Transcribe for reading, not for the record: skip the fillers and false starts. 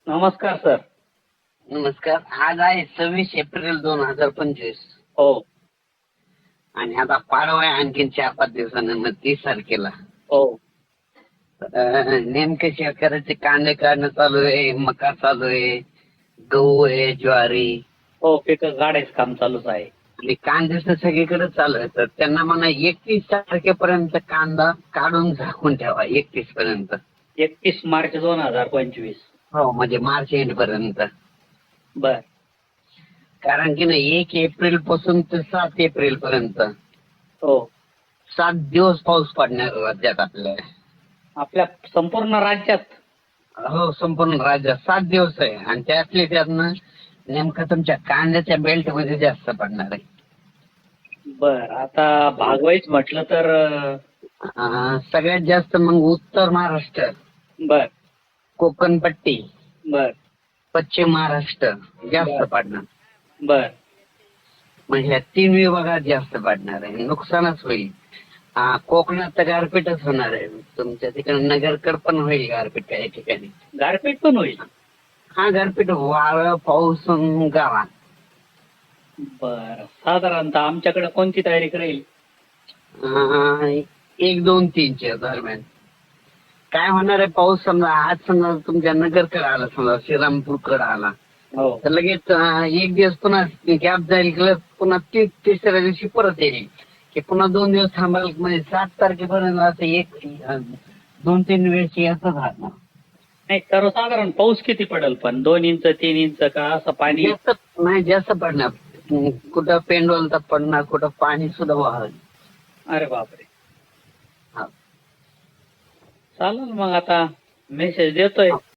नमस्कार सर. नमस्कार. आज आहे 26 एप्रिल 2025 हो आणि आता पाडवा आहे आणखीन 4-5 दिवसानंतर 30 तारखेला. हो नेमके शेतकऱ्याचे कांदे काढणं चालू आहे, मका चालू आहे, गहू आहे, ज्वारी हो पिकं काढायचं काम चालूच आहे. आणि कांदे तर सगळीकडे चालू आहे. तर त्यांना म्हणा 31 तारखेपर्यंत कांदा काढून झाकून ठेवा. 31 पर्यंत. 31 मार्च 2025. हो, म्हणजे मार्च एंड पर्यंत. बर. कारण की नाही 1 एप्रिल पासून ते 7 एप्रिल पर्यंत हो 7 दिवस पाऊस पडणार राज्यात आपल्या. आपल्या संपूर्ण राज्यात. हो, संपूर्ण राज्यात 7 दिवस आहे आणि त्यातनं नेमकं तुमच्या कांद्याच्या बेल्ट मध्ये जास्त पडणार आहे. बर. आता भागवाईच म्हटलं तर सगळ्यात जास्त मग उत्तर महाराष्ट्र, बर कोकण पट्टी, बर पश्चिम महाराष्ट्र जास्त बर. पडणार. बर म्हणजे ह्या 3 विभागात जास्त पडणार आहे. नुकसानच होईल. कोकणात तर गारपीटच होणार आहे. तुमच्या तिकडे नगरकड पण होईल गारपीट काही ठिकाणी. गारपीट पण होईल. हा, गारपीट, वाळं, पाऊस, गावा. बर. साधारणतः आमच्याकडे कोणती तारीख राहील? 1, 2, 3च्या दरम्यान. काय होणार आहे, पाऊस समजा आज समजा तुमच्या नगरकडे आला, समजा श्रीरामपूरकडे आला, हो तर लगेच 1 दिवस पुन्हा गॅप जाईल, पुन्हा तिसऱ्या दिवशी परत येईल की पुन्हा 2 दिवस थांबायला, म्हणजे 7 तारखेपर्यंत असं 2-3 वेळेस असं राहणार. नाही, सर्वसाधारण पाऊस किती पडेल पण? 2 इंच 3 इंच का असं पाणी? जास्त नाही, जास्त पडणार. कुठं पेंडोल तर पडणार, कुठं पाणी सुद्धा वाहल. अरे बापरे. हा. चालेल मग आता मेसेज देतोय.